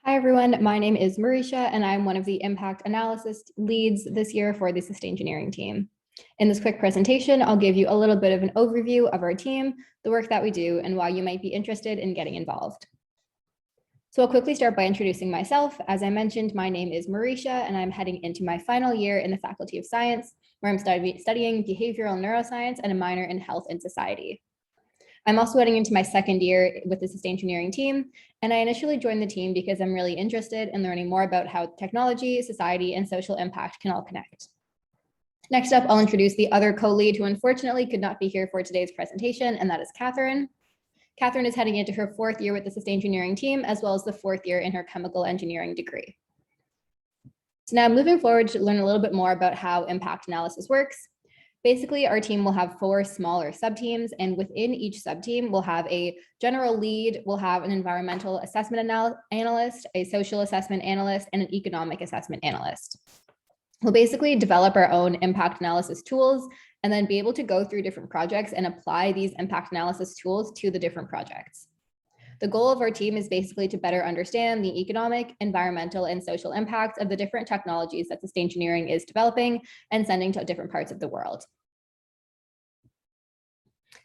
Hi, everyone. My name is Marisha, and I'm one of the impact analysis leads this year for the Sustaingineering team. In this quick presentation, I'll give you a little bit of an overview of our team, the work that we do, and why you might be interested in getting involved. So I'll quickly start by introducing myself. As I mentioned, my name is Marisha, and I'm heading into my final year in the Faculty of Science, where I'm studying behavioral neuroscience and a minor in health and society. I'm also heading into my second year with the Sustaingineering team, and I initially joined the team because I'm really interested in learning more about how technology, society, and social impact can all connect. Next up, I'll introduce the other co-lead who unfortunately could not be here for today's presentation, and that is Catherine. Catherine is heading into her fourth year with the Sustaingineering team, as well as the fourth year in her chemical engineering degree. So now moving forward to learn a little bit more about how impact analysis works. Basically, our team will have 4 smaller subteams, and within each subteam, we'll have a general lead, we'll have an environmental assessment analyst, a social assessment analyst, and an economic assessment analyst. We'll basically develop our own impact analysis tools and then be able to go through different projects and apply these impact analysis tools to the different projects. The goal of our team is basically to better understand the economic, environmental, and social impacts of the different technologies that Sustaingineering is developing and sending to different parts of the world.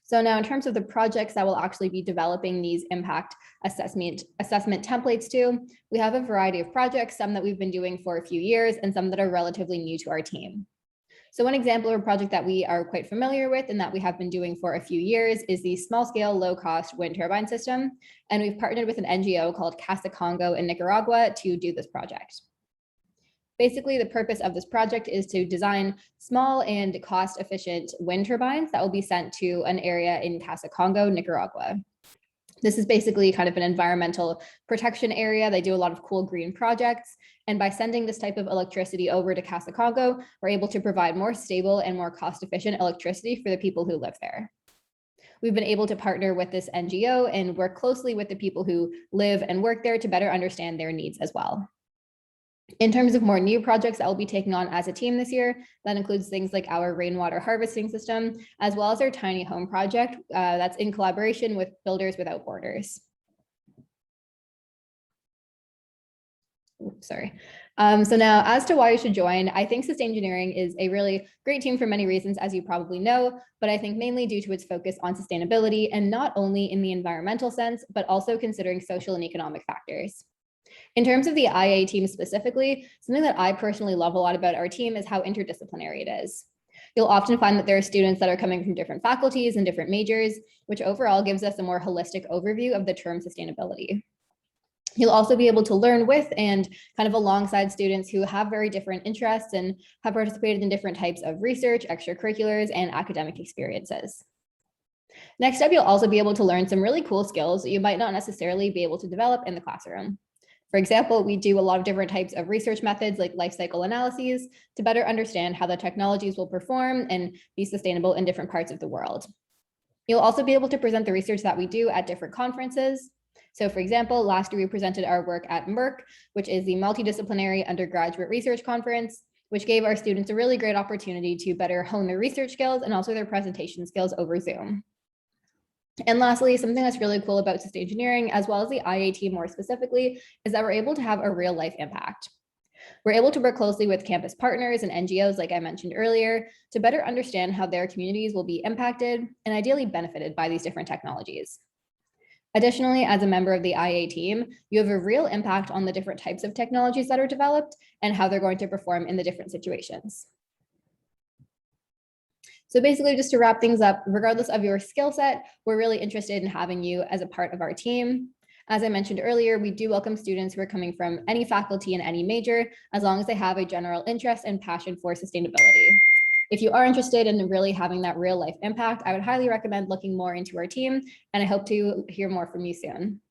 So now in terms of the projects that will actually be developing these impact assessment templates to, we have a variety of projects, some that we've been doing for a few years and some that are relatively new to our team. So one example of a project that we are quite familiar with and that we have been doing for a few years is the small-scale, low-cost wind turbine system. And we've partnered with an NGO called Casa Congo in Nicaragua to do this project. Basically, the purpose of this project is to design small and cost-efficient wind turbines that will be sent to an area in Casa Congo, Nicaragua. This is basically kind of an environmental protection area. They do a lot of cool green projects. And by sending this type of electricity over to Casa Congo, we're able to provide more stable and more cost-efficient electricity for the people who live there. We've been able to partner with this NGO and work closely with the people who live and work there to better understand their needs as well. In terms of more new projects that we'll be taking on as a team this year, that includes things like our rainwater harvesting system, as well as our tiny home project that's in collaboration with Builders Without Borders. Sorry. So now as to why you should join, I think Sustaingineering is a really great team for many reasons, as you probably know, but I think mainly due to its focus on sustainability and not only in the environmental sense, but also considering social and economic factors. In terms of the IA team specifically, something that I personally love a lot about our team is how interdisciplinary it is. You'll often find that there are students that are coming from different faculties and different majors, which overall gives us a more holistic overview of the term sustainability. You'll also be able to learn with and kind of alongside students who have very different interests and have participated in different types of research, extracurriculars, and academic experiences. Next up, you'll also be able to learn some really cool skills that you might not necessarily be able to develop in the classroom. For example, we do a lot of different types of research methods like life cycle analyses to better understand how the technologies will perform and be sustainable in different parts of the world. You'll also be able to present the research that we do at different conferences. So for example, last year we presented our work at MERC, which is the Multidisciplinary Undergraduate Research Conference, which gave our students a really great opportunity to better hone their research skills and also their presentation skills over Zoom. And lastly, something that's really cool about Sustaingineering, as well as the IA team more specifically, is that we're able to have a real life impact. We're able to work closely with campus partners and NGOs, like I mentioned earlier, to better understand how their communities will be impacted and ideally benefited by these different technologies. Additionally, as a member of the IA team, you have a real impact on the different types of technologies that are developed and how they're going to perform in the different situations. So basically, just to wrap things up, regardless of your skill set, we're really interested in having you as a part of our team. As I mentioned earlier, we do welcome students who are coming from any faculty in any major, as long as they have a general interest and passion for sustainability. If you are interested in really having that real life impact, I would highly recommend looking more into our team, and I hope to hear more from you soon.